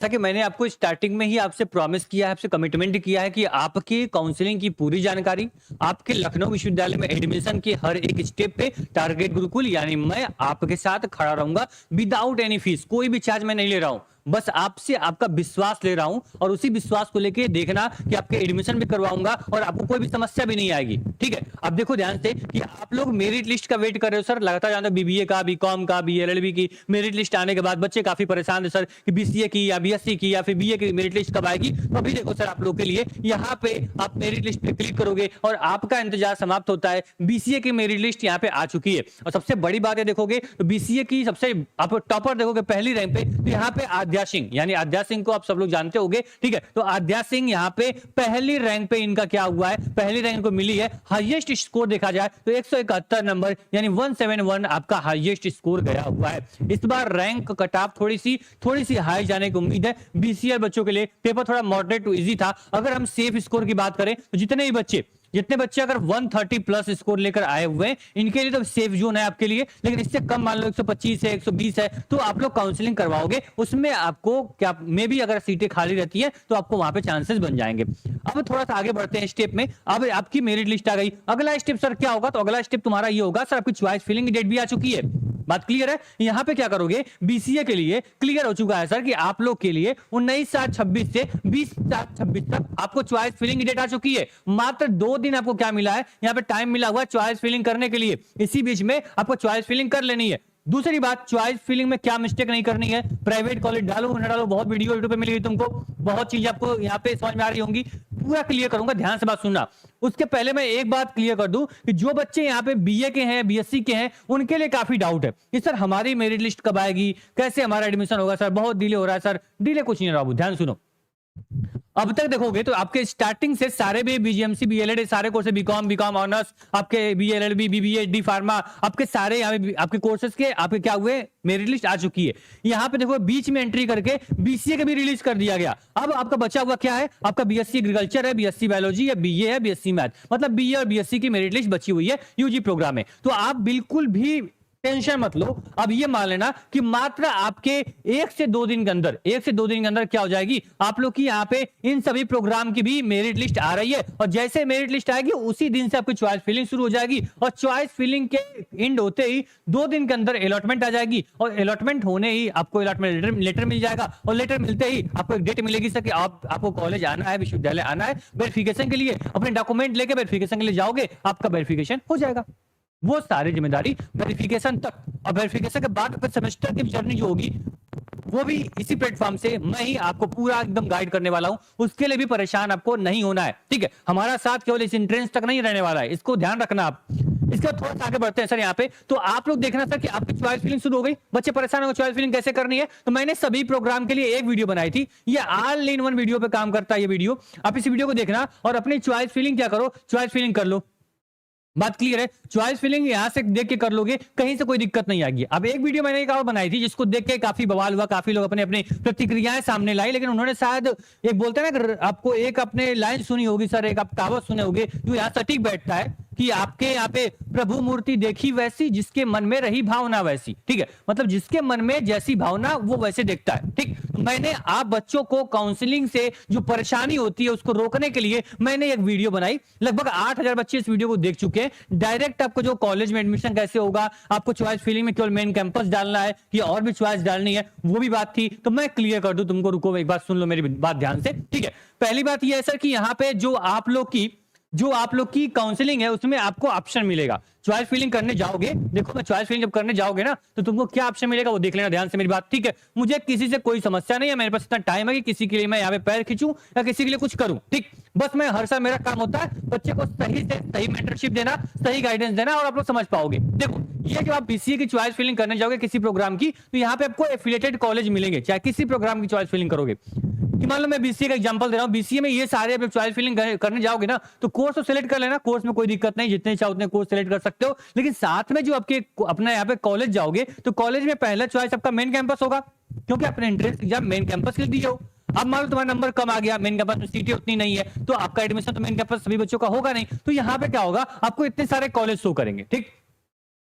जैसा कि मैंने आपको स्टार्टिंग में ही आपसे प्रॉमिस किया है, आपसे कमिटमेंट किया है कि आपकी काउंसलिंग की पूरी जानकारी, आपके लखनऊ विश्वविद्यालय में एडमिशन के हर एक स्टेप पे टारगेट गुरुकुल यानी मैं आपके साथ खड़ा रहूंगा विदाउट एनी फीस। कोई भी चार्ज मैं नहीं ले रहा हूं, बस आपसे आपका विश्वास ले रहा हूं और उसी विश्वास को लेके देखना कि आपके एडमिशन भी करवाऊंगा और आपको कोई भी समस्या भी नहीं आएगी। ठीक है, अब देखो ध्यान से कि आप लोग मेरिट लिस्ट का वेट कर रहे हो सर, लगातार जानते हो बीबीए का, बीकॉम का, बीएलएलबी की मेरिट लिस्ट आने के बाद बच्चे काफी परेशान है सर कि बीसीए की या बीएससी की या फिर बीए की मेरिट लिस्ट कब आएगी। तो अभी देखो सर, आप लोग के लिए यहाँ पे आप मेरिट लिस्ट पे क्लिक करोगे और आपका इंतजार समाप्त होता है। बीसीए की मेरिट लिस्ट यहाँ पे आ चुकी है और सबसे बड़ी बात है, देखोगे तो बीसीए की सबसे आप टॉपर देखोगे पहली रैंक पे, तो यहाँ पे आद्या सिंह यानी आद्या सिंह को आप सब लोग जानते होंगे। ठीक है, तो आद्या सिंह यहाँ पे पहली रैंक पे इनका क्या हुआ है, पहली रैंक को मिली है। हाईएस्ट स्कोर देखा जाए तो 171 नंबर यानी 171 आपका हाईएस्ट स्कोर गया हुआ है। इस बार रैंक कट ऑफ थोड़ी सी हाई जाने की उम्मीद है। बीसीए बच्चों के लिए पेपर थोड़ा मॉडरेट टू इजी था। अगर हम सेफ स्कोर की बात करें तो जितने बच्चे अगर 130 प्लस स्कोर लेकर आए हुए हैं, इनके लिए तो सेफ जोन है आपके लिए। लेकिन इससे कम मान लो 125 है, 120 है, तो आप लोग काउंसलिंग करवाओगे, उसमें आपको क्या मे भी अगर सीटें खाली रहती है तो आपको वहां पे चांसेस बन जाएंगे। अब थोड़ा सा आगे बढ़ते हैं स्टेप में। अब आपकी मेरिट लिस्ट आ गई, अगला स्टेप सर क्या होगा? तो अगला स्टेप तुम्हारा ये होगा सर, आपकी चॉइस फिलिंग की डेट भी आ चुकी है। बात क्लियर है? यहाँ पे क्या करोगे, बीसीए के लिए क्लियर हो चुका है सर कि आप लोग के लिए 19/7/26 से 20/7/26 तक आपको चॉइस फिलिंग की डेट आ चुकी है। मात्र 2 दिन आपको क्या मिला है, यहाँ पे टाइम मिला हुआ है चॉइस फिलिंग करने के लिए। इसी बीच में आपको चॉइस फिलिंग कर लेनी है। दूसरी बात, चॉइस फिलिंग में क्या मिस्टेक नहीं करनी है, प्राइवेट कॉलेज डालो ना डालो, बहुत वीडियो यूट्यूब पे मिलेगी तुमको, बहुत चीज आपको यहाँ पे समझ में आ रही होंगी, पूरा क्लियर करूंगा, ध्यान से बात सुनना। उसके पहले मैं एक बात क्लियर कर दूं कि जो बच्चे यहाँ पे बीए के हैं, बीएससी के हैं, उनके लिए काफी डाउट है कि सर हमारी मेरिट लिस्ट कब आएगी, कैसे हमारा एडमिशन होगा सर, बहुत डिले हो रहा है सर। डिले कुछ नहीं रहा, ध्यान सुनो। अब तक देखोगे तो आपके स्टार्टिंग से सारे भी बीजीएमसी बीएलएड सारे कोर्स, बीकॉम ऑनर्स, आपके बीएलएलबी बीबीए डी फार्मा, आपके सारे यहाँ पे आपके कोर्सेज के आपके क्या हुए, मेरिट लिस्ट आ चुकी है। यहाँ पे देखो बीच में एंट्री करके बीसीए का भी रिलीज कर दिया गया। अब आपका बचा हुआ क्या है, आपका बीएससी एग्रीकल्चर है, बीएससी बायोलॉजी या बीए है, बीएससी मैथ, मतलब बीए और बीएससी की मेरिट लिस्ट बची हुई है यूजी प्रोग्राम में। तो आप बिल्कुल भी टेंशन मत लो। अब ये मान लेना कि मात्र आपके 1 से 2 दिन के अंदर क्या हो जाएगी, आप लोग की यहाँ पे इन सभी प्रोग्राम की भी मेरिट लिस्ट आ रही है। और जैसे मेरिट लिस्ट आएगी उसी दिन से आपकी चॉइस फिलिंग शुरू हो जाएगी और चॉइस फिलिंग के एंड होते ही 2 दिन के अंदर अलॉटमेंट आ जाएगी और अलॉटमेंट होने ही आपको अलॉटमेंट लेटर मिल जाएगा और लेटर मिलते ही आपको एक डेट मिलेगी सर कि आपको कॉलेज आना है, विश्वविद्यालय आना है वेरिफिकेशन के लिए। अपने डॉक्यूमेंट लेके वेरिफिकेशन के लिए जाओगे, आपका वेरिफिकेशन हो जाएगा। वो सारी जिम्मेदारी वेरिफिकेशन तक, और वेरिफिकेशन के बाद सेमेस्टर की जर्नी जो होगी वो भी इसी प्लेटफॉर्म से मैं ही आपको पूरा एकदम गाइड करने वाला हूं। उसके लिए भी परेशान आपको नहीं होना है। ठीक है, हमारा साथ केवल इस एंट्रेंस तक नहीं रहने वाला है, इसको ध्यान रखना आप। इसके बाद थोड़ा सा आगे बढ़ते हैं सर। यहाँ पे तो आप लोग देखना सर कि आपकी चॉइस फिलिंग शुरू हो गई, बच्चे परेशान हो, चॉइस फिलिंग कैसे करनी है। तो मैंने सभी प्रोग्राम के लिए एक वीडियो बनाई थी, ये ऑल इन वन वीडियो पे काम करता है ये वीडियो। आप इस वीडियो को देखना और अपनी चॉइस फिलिंग क्या करो, चॉइस फिलिंग कर लो। बात क्लियर है? चॉइस फिलिंग यहां से देख के कर लोगे, कहीं से कोई दिक्कत नहीं आएगी। अब एक वीडियो मैंने एक और बनाई थी जिसको देख के काफी बवाल हुआ, काफी लोग अपने अपने प्रतिक्रियाएं सामने लाई, लेकिन उन्होंने शायद एक बोलते हैं ना, आपको एक अपने लाइन सुनी होगी सर, एक आप कहावत सुने होंगे जो यहाँ सटीक बैठता है कि आपके यहाँ पे प्रभु मूर्ति देखी वैसी, जिसके मन में रही भावना वैसी। ठीक है, मतलब जिसके मन में जैसी भावना वो वैसे देखता है। ठीक, मैंने आप बच्चों को काउंसलिंग से जो परेशानी होती है उसको रोकने के लिए मैंने एक वीडियो बनाई। लगभग 8000 बच्चे इस वीडियो को देख चुके हैं। डायरेक्ट आपको जो कॉलेज में एडमिशन कैसे होगा, आपको चॉइस फिलिंग में केवल मेन कैंपस डालना है कि और भी चॉइस डालनी है, वो भी बात थी। तो मैं क्लियर कर दूं तुमको, रुको एक बात सुन लो मेरी बात ध्यान से। ठीक है, पहली बात यह है सर कि यहाँ पे जो आप लोग की काउंसलिंग है उसमें आपको ऑप्शन मिलेगा। चॉइस फिलिंग करने जाओगे, देखो मैं चॉइस फिलिंग जब करने जाओगे ना तो तुमको क्या ऑप्शन मिलेगा वो देख लेना ध्यान से मेरी बात। ठीक है, मुझे किसी से कोई समस्या नहीं है, मेरे पास इतना टाइम है कि किसी के लिए मैं यहाँ पे पैर खींचूं या किसी के लिए कुछ करूं। ठीक, बस मैं हर साल मेरा काम होता है बच्चे को सही से सही मेंटरशिप देना, सही गाइडेंस देना और आप लोग समझ पाओगे। देखो ये जो आप बीसीए की चॉइस फिलिंग करने जाओगे किसी प्रोग्राम की, तो यहाँ पे आपको एफिलिएटेड कॉलेज मिलेंगे, चाहे किसी प्रोग्राम की चॉइस फिलिंग करोगे। कि मान लो मैं बीसीए का एग्जांपल दे रहा हूं, बीसीए में ये सारे आप चॉइस फिलिंग करने जाओगे ना तो कोर्स तो सिलेक्ट कर लेना, कोर्स में कोई दिक्कत नहीं, जितने चाहो उतने कोर्स सिलेक्ट कर सकते हो। लेकिन साथ में जो आपके अपना यहाँ पे कॉलेज जाओगे तो कॉलेज में पहला चॉइस आपका मेन कैंपस होगा, क्योंकि आपने एंट्रेंस एग्जाम मेन कैंपस के लिए दिए हो। अब मान लो तुम्हारा नंबर कम आ गया, मेन कैंपस में सीटें उतनी नहीं है, तो आपका एडमिशन तो मेन कैंपस सभी बच्चों का होगा नहीं, तो यहाँ पे क्या होगा, आपको इतने सारे कॉलेज शो करेंगे। ठीक,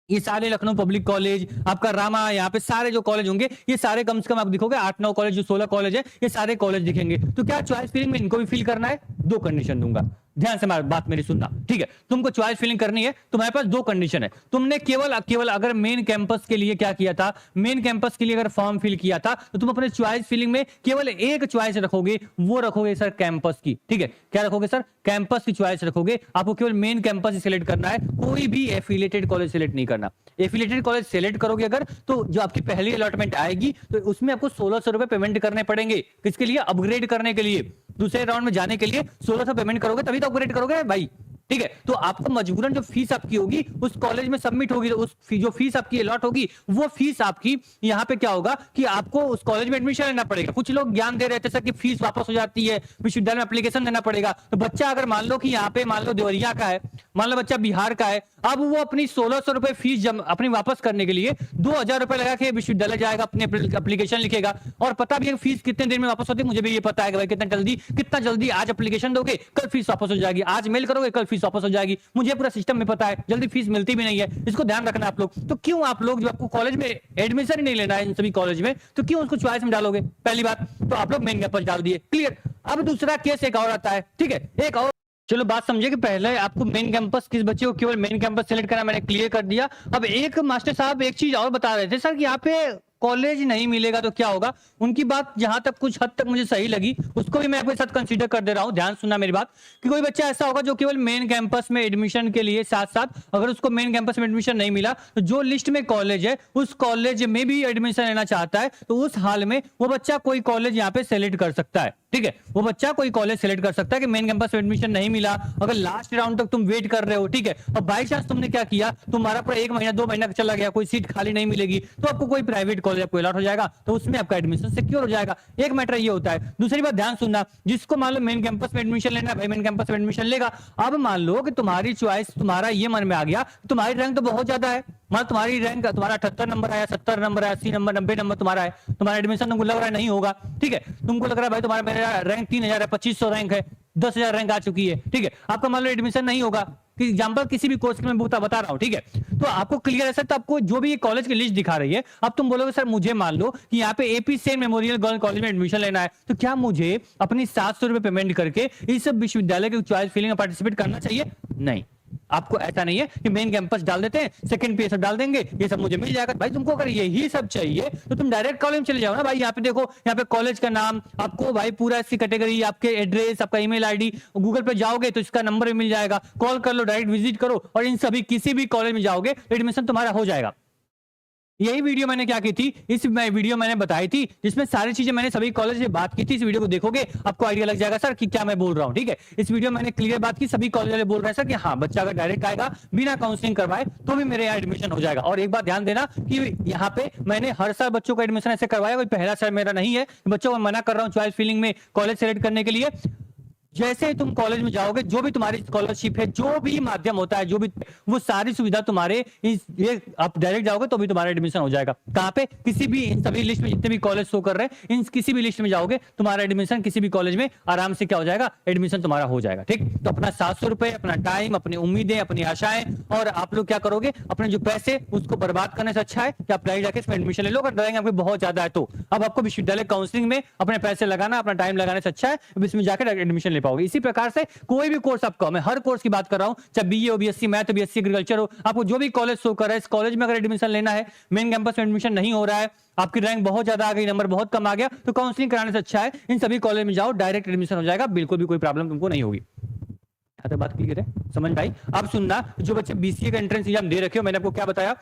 ये सारे लखनऊ पब्लिक कॉलेज, आपका रामा, यहाँ पे सारे जो कॉलेज होंगे, ये सारे कम से कम आप दिखोगे 8-9 कॉलेज, जो 16 कॉलेज है, ये सारे कॉलेज दिखेंगे। तो क्या चॉइस फिलिंग में इनको भी फिल करना है? 2 कंडीशन दूंगा, ध्यान से बात मेरी सुनना, ठीक है। तुमको चॉइस फिलिंग करनी है, तुम्हारे पास 2 कंडीशन है। तुमने केवल अगर मेन कैंपस के लिए क्या किया था, मेन कैंपस के लिए अगर फॉर्म फिल किया था, तो तुम अपने चॉइस फिलिंग में केवल एक चॉइस रखोगे, वो रखोगे सर कैंपस की, ठीक है। क्या रखोगे सर? कैंपस की चॉइस रखोगे। आपको केवल मेन कैंपस ही सिलेक्ट करना है, कोई भी एफिलिएटेड कॉलेज सिलेक्ट नहीं करना। एफिलिएटेड कॉलेज सिलेक्ट करोगे अगर, तो जो आपकी पहली अलॉटमेंट आएगी, तो उसमें आपको 1600 रुपए पेमेंट करने पड़ेंगे। किसके लिए? अपग्रेड करने के लिए, दूसरे राउंड में जाने के लिए 1600 पेमेंट करोगे, तभी तो अपग्रेड करोगे भाई, ठीक है। तो आपको मजबूरन जो फीस आपकी होगी उस कॉलेज में सबमिट होगी, तो उस जो फीस आपकी अलॉट होगी, वो फीस आपकी यहाँ पे क्या होगा कि आपको उस कॉलेज में एडमिशन लेना पड़ेगा। कुछ लोग ज्ञान दे रहे थे सर कि फीस वापस हो जाती है, विश्वविद्यालय में एप्लीकेशन देना पड़ेगा। तो बच्चा अगर मान लो कि यहाँ पे मान लो देवरिया का है, मान लो बच्चा बिहार का है, अब वो अपनी 1600 रुपए फीस अपनी वापस करने के लिए 2000 रुपए लगा के विश्वविद्यालय जाएगा, अपने एप्लीकेशन लिखेगा, और पता भी है फीस कितने देर में वापस होती है, मुझे भी ये पता है कि भाई कितना जल्दी आज एप्लीकेशन दोगे कल फीस वापस हो जाएगी, आज मेल करोगे कल फीस वापस हो जाएगी, मुझे पूरा सिस्टम में पता है, जल्दी फीस मिलती भी नहीं है। इसको ध्यान रखना आप लोग। तो क्यों आप लोग, जो आपको कॉलेज में एडमिशन ही नहीं लेना है इन सभी कॉलेज में, तो क्यों उसको चॉइस में डालोगे? पहली बात तो आप लोग मेन कैंपस डाल दिए, क्लियर। अब दूसरा केस एक और आता है, ठीक है, एक और, चलो बात समझे कि पहले आपको मेन कैंपस, किस बच्चे को केवल मेन कैंपस सेलेक्ट करना, मैंने क्लियर कर दिया। अब एक मास्टर साहब एक चीज और बता रहे थे सर कि यहाँ पे कॉलेज नहीं मिलेगा तो क्या होगा। उनकी बात जहां तक कुछ हद तक मुझे सही लगी, उसको भी मैं आपके साथ कंसीडर कर दे रहा हूं। ध्यान सुनना मेरी बात, कि कोई बच्चा ऐसा होगा जो केवल मेन कैंपस में एडमिशन के लिए साथ साथ, अगर उसको मेन कैंपस में एडमिशन नहीं मिला, तो जो लिस्ट में कॉलेज है उस कॉलेज में भी एडमिशन लेना चाहता है, तो उस हाल में वो बच्चा कोई कॉलेज यहाँ पे सेलेक्ट कर सकता है, ठीक है। वो बच्चा कोई कॉलेज सेलेक्ट कर सकता है कि मेन कैंपस में एडमिशन नहीं मिला, अगर लास्ट राउंड तक तुम वेट कर रहे हो, ठीक है, और बाई चांस तुमने क्या किया, तुम्हारा पूरा 1 महीना 2 महीना चला गया, कोई सीट खाली नहीं मिलेगी, तो आपको कोई प्राइवेट कॉलेज आपको अलॉट हो जाएगा, तो उसमें आपका एडमिशन सिक्योर हो जाएगा। एक मैटर ये होता है। दूसरी बात ध्यान सुनना, जिसको मान लो मेन कैंपस में एडमिशन लेना है, भाई मेन कैंपस में एडमिशन लेगा। अब मान लो कि तुम्हारी चॉइस, तुम्हारा ये मन में आ गया, तुम्हारी रैंक तो बहुत ज्यादा है, मान तुम्हारी रैंक, तुम्हारा 78 नंबर आया, 70 नंबर आया, 80 नंबर, 90 नंबर तुम्हारा है, तुम्हारा एडमिशन तुमको लग रहा है नहीं होगा, ठीक है। तुमको लग रहा है भाई तुम्हारा, मेरा रैंक 3000 है, 2500 रैंक है, 10,000 रैंक आ चुकी है, ठीक है। आपका मान लो एडमिशन नहीं होगा, एग्जाम्पल किसी भी कोर्स के मैं बता रहा हूं, ठीक है। तो आपको क्लियर है सर, तो आपको जो भी कॉलेज की लिस्ट दिखा रही है, अब तुम बोलोगे सर मुझे मान लो कि यहाँ पे AP Sen memorial girl college में एडमिशन लेना है, तो क्या मुझे अपनी 700 रुपए पेमेंट करके इस विश्वविद्यालय की चॉइस फिलिंग में पार्टिसिपेट करना चाहिए? नहीं, आपको ऐसा नहीं है कि मेन कैंपस डाल देते हैं, सेकंड पे ये सब डाल देंगे, ये सब मुझे मिल जाएगा। भाई तुमको अगर यही सब चाहिए तो तुम डायरेक्ट कॉलेज में चले जाओ ना भाई। यहाँ पे देखो, यहाँ पे कॉलेज का नाम आपको भाई पूरा, इसकी कैटेगरी, आपके एड्रेस, आपका ईमेल आईडी, गूगल पे जाओगे तो इसका नंबर भी मिल जाएगा, कॉल कर लो, डायरेक्ट विजिट करो, और इन सभी किसी भी कॉलेज में जाओगे तो एडमिशन तुम्हारा हो जाएगा। यही वीडियो मैंने क्या की थी, इस वीडियो मैंने बताई थी, जिसमें सारी चीजें मैंने सभी कॉलेज से बात की थी। इस वीडियो को देखोगे आपको आइडिया लग जाएगा सर कि क्या मैं बोल रहा हूं, ठीक है। इस वीडियो में मैंने क्लियर बात की, सभी कॉलेज वाले बोल रहे हैं सर कि हाँ, बच्चा अगर डायरेक्ट आएगा बिना काउंसलिंग करवाए तो भी मेरे यहाँ एडमिशन हो जाएगा। और एक बात ध्यान देना कि यहाँ पे मैंने हर साल बच्चों का एडमिशन ऐसे करवाया, कोई पहला साल मेरा नहीं है। बच्चों को मना कर रहा हूँ चॉइस फिलिंग में कॉलेज सेलेक्ट करने के लिए। जैसे ही तुम कॉलेज में जाओगे, जो भी तुम्हारी स्कॉलरशिप है, जो भी माध्यम होता है, जो भी, वो सारी सुविधा तुम्हारे ये आप डायरेक्ट जाओगे तो भी तुम्हारा एडमिशन हो जाएगा। कहाँ पे? किसी भी, इन सभी लिस्ट में जितने भी कॉलेज शो कर रहे हैं, इन किसी भी लिस्ट में जाओगे तुम्हारा एडमिशन किसी भी कॉलेज में आराम से क्या हो जाएगा, एडमिशन तुम्हारा हो जाएगा, ठीक। तो अपना 700 रुपए, अपना टाइम, अपनी उम्मीदें, अपनी आशाएं, और आप लोग क्या करोगे, अपने जो पैसे उसको बर्बाद करने से अच्छा है कि आप डायरेक्ट जाके इसमें एडमिशन ले लो। अगर डरेंगे आपको बहुत ज्यादा है तो अब आपको विश्वविद्यालय काउंसलिंग में अपने पैसे लगाना, अपना टाइम लगाने से अच्छा है इसमें जाकर एडमिशन ले पाओगे। इसी प्रकार से कोई भी कोर्स आपका, मैं हर कोर्स की बात कर रहा हूं, चाहे बीए हो, बीएससी मैथ, बीएससी एग्रीकल्चर हो, आपको जो भी कॉलेज शो कर रहा है, इस कॉलेज में अगर एडमिशन लेना है, मेन कैंपस में एडमिशन नहीं हो रहा है, आपकी रैंक बहुत ज्यादा आ गई, नंबर बहुत कम आ गया, तो काउंसलिंग कराने से अच्छा है इन सभी कॉलेज में जाओ, डायरेक्ट एडमिशन हो जाएगा, बिल्कुल भी कोई प्रॉब्लम तुमको नहीं होगी। यहाँ तक बात क्लियर है, समझ भाई। अब सुनना, जो बच्चे बीसीए का एंट्रेंस एग्जाम दे रखे हो, मैंने आपको क्या बताया,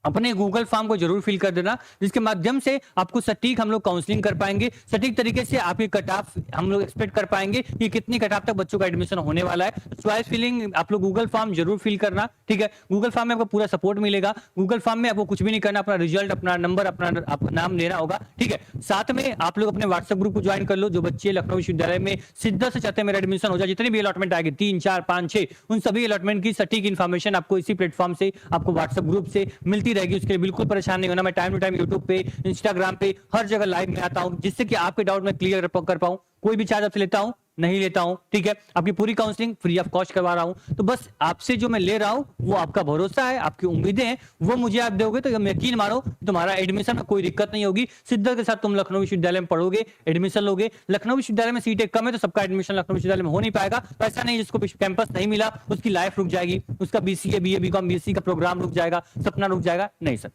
अपने गूगल फॉर्म को जरूर फिल कर देना, जिसके माध्यम से आपको सटीक हम लोग काउंसलिंग कर पाएंगे, सटीक तरीके से आपकी कट ऑफ हम लोग एक्सपेक्ट कर पाएंगे कि कितनी कट ऑफ तक बच्चों का एडमिशन होने वाला है। चॉइस फिलिंग आप लोग गूगल फॉर्म जरूर फिल करना, ठीक है। गूगल फॉर्म में आपको पूरा सपोर्ट मिलेगा। गूगल फॉर्म में आपको कुछ भी नहीं करना, अपना रिजल्ट, अपना नंबर, अपना आपका नाम देना होगा, ठीक है। साथ में आप लोग अपने व्हाट्सएप ग्रुप को ज्वाइन कर लो। जो बच्चे लखनऊ विश्वविद्यालय में शिद्दत से चाहते हैं मेरा एडमिशन हो जाए, जितनी भी अलॉटमेंट आएगी 3, 4, 5, 6, उन सभी अलॉटमेंट की सटीक इन्फॉर्मेशन आपको इसी प्लेटफॉर्म से, आपको व्हाट्सएप ग्रुप से मिलती रहेगी। उसके लिए बिल्कुल परेशान नहीं होना। मैं टाइम टू टाइम यूट्यूब पे, इंस्टाग्राम पे, हर जगह लाइव में आता हूं, जिससे कि आपके डाउट में क्लियर कर पाऊं। कोई भी चार्ज आपसे लेता हूं नहीं लेता हूं, ठीक है। आपकी पूरी काउंसलिंग फ्री ऑफ कॉस्ट करवा रहा हूं। तो बस आपसे जो मैं ले रहा हूं वो आपका भरोसा है, आपकी उम्मीदें हैं, वो मुझे आप दोगे तो यकीन मानो तुम्हारा एडमिशन में कोई दिक्कत नहीं होगी। शिद्दत के साथ तुम लखनऊ विश्वविद्यालय में पढ़ोगे, एडमिशन लोगे। लखनऊ विश्वविद्यालय में सीटें कम है तो सबका एडमिशन लखनऊ विश्वविद्यालय में हो नहीं पाएगा। तो ऐसा नहीं जिसको कैंपस नहीं मिला उसकी लाइफ रुक जाएगी, उसका बीसीए बीए बीकॉम बीएससी का प्रोग्राम रुक जाएगा, सपना रुक जाएगा, नहीं सर।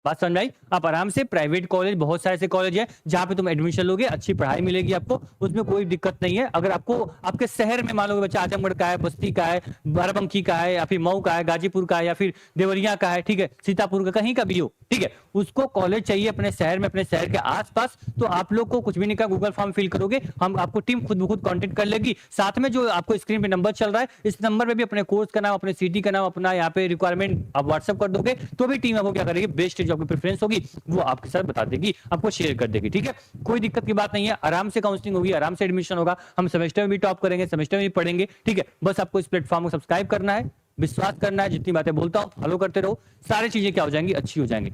बात समझ आई? आप आराम से प्राइवेट कॉलेज, बहुत सारे ऐसे कॉलेज है जहां पे तुम एडमिशन लोगे, अच्छी पढ़ाई मिलेगी आपको, उसमें कोई दिक्कत नहीं है। अगर आपको आपके शहर में मान लो बच्चा आजमगढ़ का है, बस्ती का है, बाराबंकी का है, या फिर मऊ का है, गाजीपुर का है, या फिर देवरिया का है, ठीक है, सीतापुर का, कहीं का भी हो, ठीक है, उसको कॉलेज चाहिए अपने शहर में, अपने शहर के आसपास, तो आप लोग को कुछ भी नहीं का गूगल फॉर्म फिल करोगे, हम आपको टीम खुद ब खुद कांटेक्ट कर लेगी। साथ में जो आपको स्क्रीन पे नंबर चल रहा है, इस नंबर पे भी अपने कोर्स का नाम, अपने सिटी का नाम, अपना यहाँ पे रिक्वायरमेंट आप व्हाट्सएप कर दोगे, तो भी टीम आपको क्या करेगी, बेस्ट जो आपकी प्रेफरेंस होगी वो आपके साथ बता देगी, आपको शेयर कर देगी, ठीक है। कोई दिक्कत की बात नहीं है, आराम से काउंसलिंग होगी, आराम से एडमिशन होगा, हम सेमेस्टर में भी टॉप करेंगे, सेमेस्टर में भी पढ़ेंगे, ठीक है। बस आपको इस प्लेटफॉर्म को सब्सक्राइब करना है, विश्वास करना है, जितनी बातें बोलता हूं फॉलो करते रहो, सारी चीजें क्या हो जाएंगी, अच्छी हो जाएंगी।